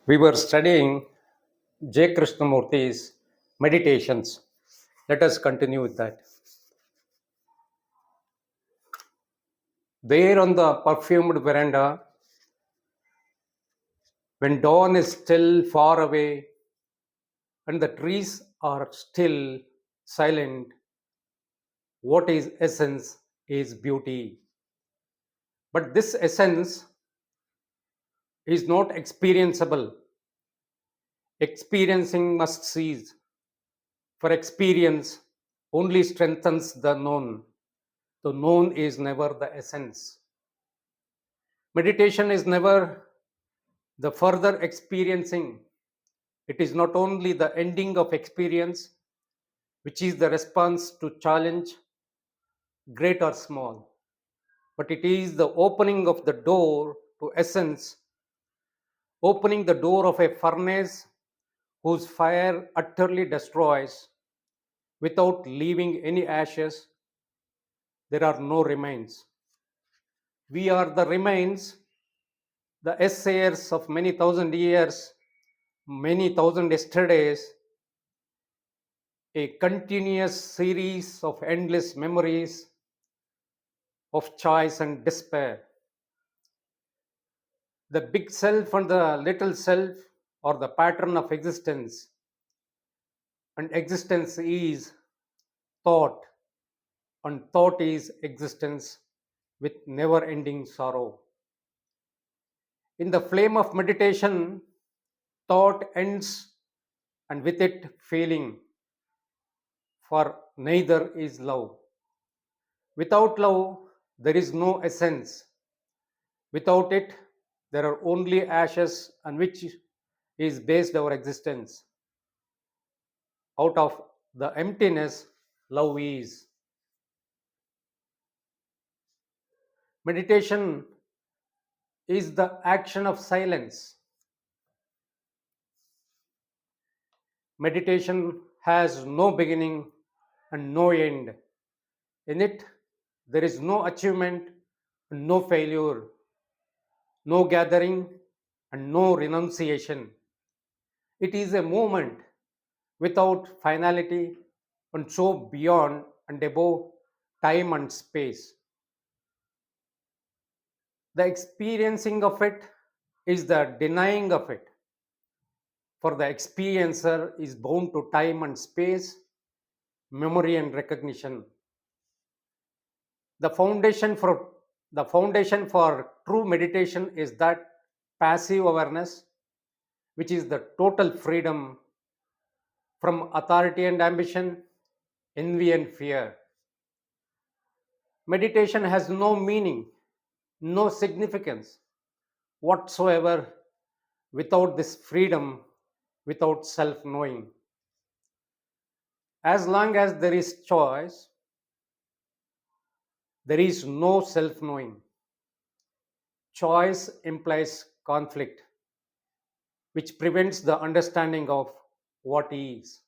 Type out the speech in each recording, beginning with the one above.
We were studying J. Krishnamurti's meditations. Let us continue with that. There on the perfumed veranda, when dawn is still far away and the trees are still silent, what is essence is beauty. But this essence is not experienceable. Experiencing must cease, for experience only strengthens the known. The known is never the essence. Meditation is never the further experiencing. It is not only the ending of experience, which is the response to challenge, great or small, but it is the opening of the door to essence, opening the door of a furnace whose fire utterly destroys without leaving any ashes. There are no remains. We are the remains, the essayers of many thousand years, many thousand yesterdays, a continuous series of endless memories of choice and despair. The big self and the little self are the pattern of existence, and existence is thought, and thought is existence with never ending sorrow. In the flame of meditation, thought ends and with it feeling, for neither is love. Without love, there is no essence. Without it, there are only ashes on which is based our existence. Out of the emptiness, love is. Meditation is the action of silence. Meditation has no beginning and no end. In it, there is no achievement and no failure, no gathering and no renunciation. It is a movement without finality and so beyond and above time and space. The experiencing of it is the denying of it, for the experiencer is bound to time and space, memory and recognition. The foundation for the foundation for true meditation is that passive awareness, which is the total freedom from authority and ambition, envy and fear. Meditation has no meaning, no significance whatsoever without this freedom, without self knowing. As long as there is choice, there is no self knowing. Choice implies conflict, which prevents the understanding of what is.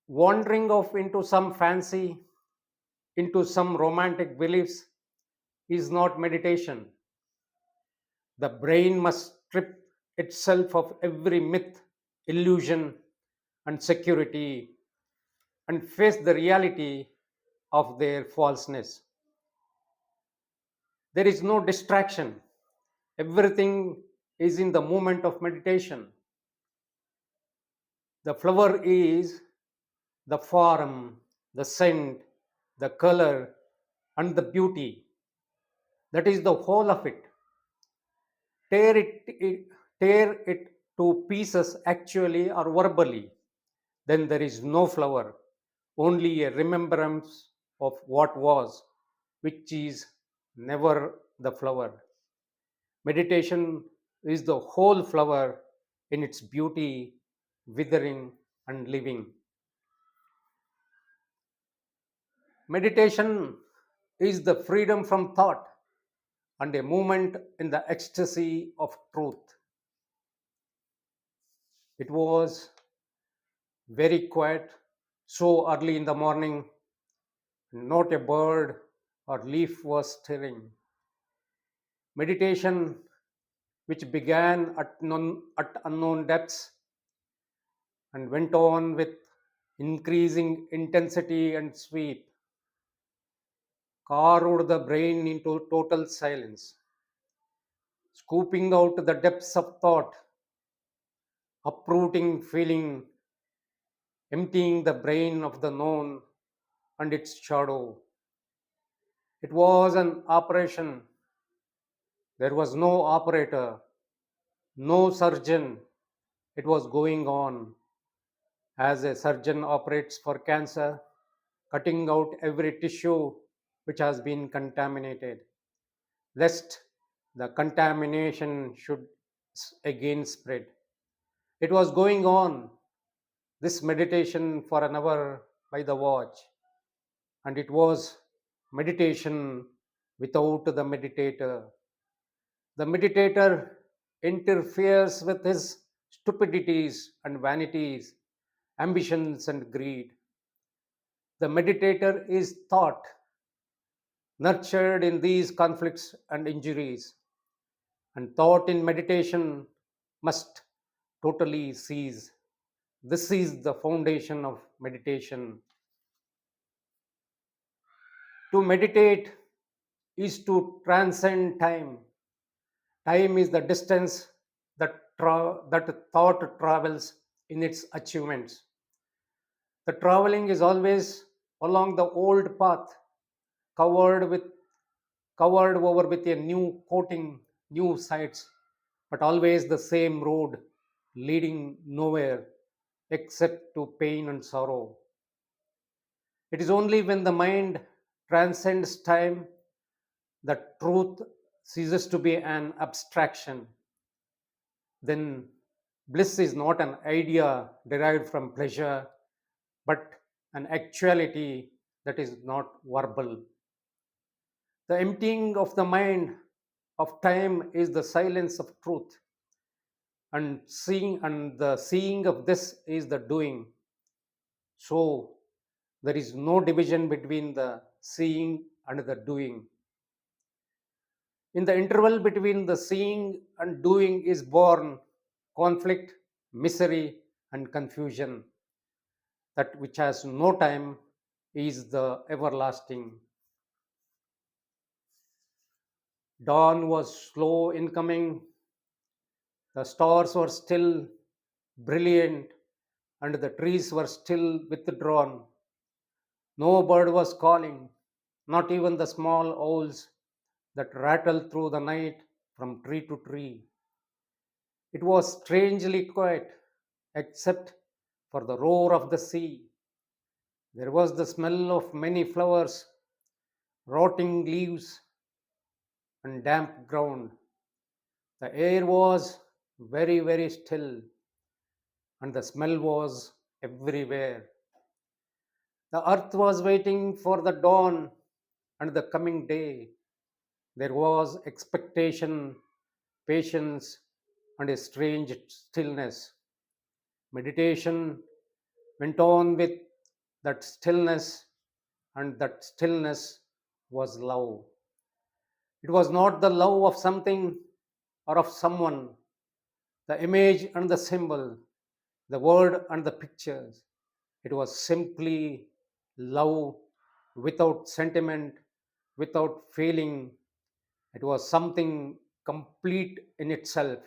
Wandering off into some fancy, into some romantic beliefs is not meditation. The brain must strip itself of every myth, illusion, and security and face the reality of their falseness. There is no distraction. Everything is in the moment of meditation. The flower is the form, the scent, the color, and the beauty. That is the whole of it. Tear tear it to pieces actually or verbally. Then there is no flower, only a remembrance of what was, which is never the flower. Meditation is the whole flower in its beauty, withering and living. Meditation is the freedom from thought and a movement in the ecstasy of truth. It was very quiet, so early in the morning, not a bird or leaf was stirring. Meditation which began at unknown depths and went on with increasing intensity and sweep, carved the brain into total silence, scooping out the depths of thought, uprooting feeling, emptying the brain of the known and its shadow. It was an operation. There was no operator, no surgeon. It was going on as a surgeon operates for cancer, cutting out every tissue which has been contaminated, lest the contamination should again spread. It was going on, this meditation for an hour by the watch, and it was meditation without the meditator. The meditator interferes with his stupidities and vanities, ambitions and greed. The meditator is thought, nurtured in these conflicts and injuries, and thought in meditation must totally cease. This is the foundation of meditation. To meditate is to transcend time. Time is the distance that thought travels in its achievements. The traveling is always along the old path, covered with covered over with a new coating, new sights, but always the same road leading nowhere except to pain and sorrow. It is only when the mind transcends time that truth ceases to be an abstraction. Then bliss is not an idea derived from pleasure, but an actuality that is not verbal. The emptying of the mind of time is the silence of truth, and the seeing of this is the doing. So there is no division between the seeing and the doing. In the interval between the seeing and doing is born conflict, misery, and confusion. That which has no time is the everlasting. Dawn was slow in coming, the stars were still brilliant, and the trees were still withdrawn. No bird was calling, not even the small owls that rattled through the night from tree to tree. It was strangely quiet, except for the roar of the sea. There was the smell of many flowers, rotting leaves, and damp ground. The air was very, very still, and the smell was everywhere. The earth was waiting for the dawn and the coming day. There was expectation, patience, and a strange stillness. Meditation went on with that stillness, and that stillness was love. It was not the love of something or of someone, the image and the symbol, the word and the pictures. It was simply love without sentiment, without feeling. It was something complete in itself,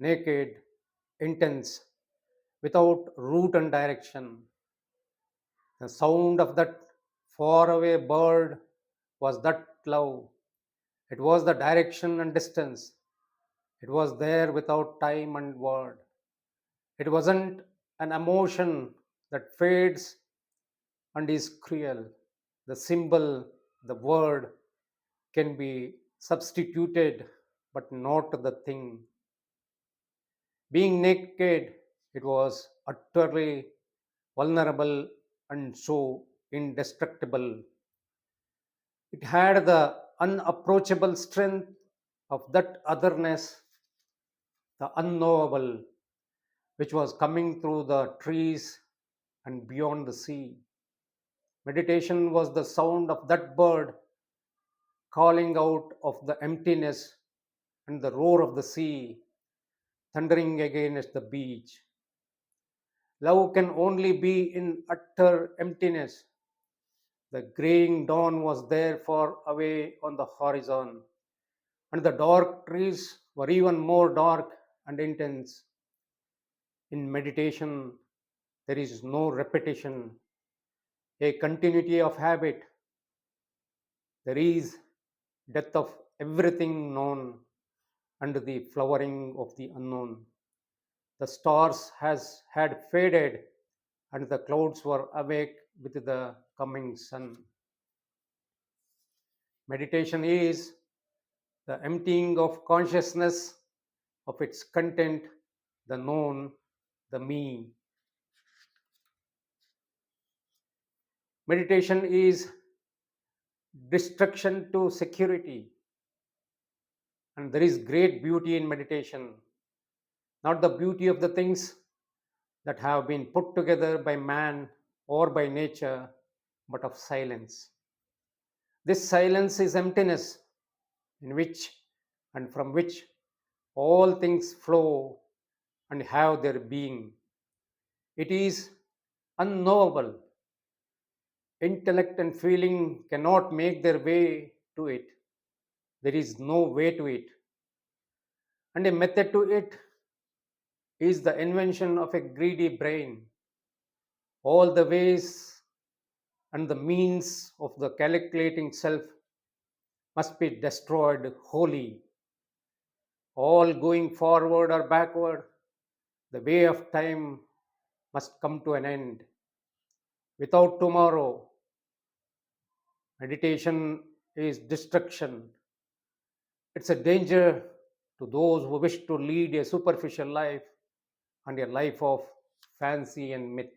naked, intense, without root and direction. The sound of that faraway bird was that love. It was the direction and distance. It was there without time and word. It wasn't an emotion that fades and is cruel. The symbol, the word can be substituted, but not the thing. Being naked, it was utterly vulnerable and so indestructible. It had the unapproachable strength of that otherness, the unknowable, which was coming through the trees and beyond the sea. Meditation was the sound of that bird calling out of the emptiness and the roar of the sea thundering against the beach. Love can only be in utter emptiness. The graying dawn was there far away on the horizon, and the dark trees were even more dark and intense. In meditation, there is no repetition, a continuity of habit. There is death of everything known and the flowering of the unknown. The stars has had faded and the clouds were awake with the coming sun. Meditation is the emptying of consciousness of its content, the known, the me. Meditation is destruction to security, and there is great beauty in meditation, not the beauty of the things that have been put together by man or by nature, but of silence. This silence is emptiness in which and from which all things flow and have their being. It is unknowable. Intellect and feeling cannot make their way to it. There is no way to it. And a method to it is the invention of a greedy brain. All the ways and the means of the calculating self must be destroyed wholly. All going forward or backward, the way of time must come to an end. Without tomorrow, meditation is destruction. It's a danger to those who wish to lead a superficial life and a life of fancy and myth.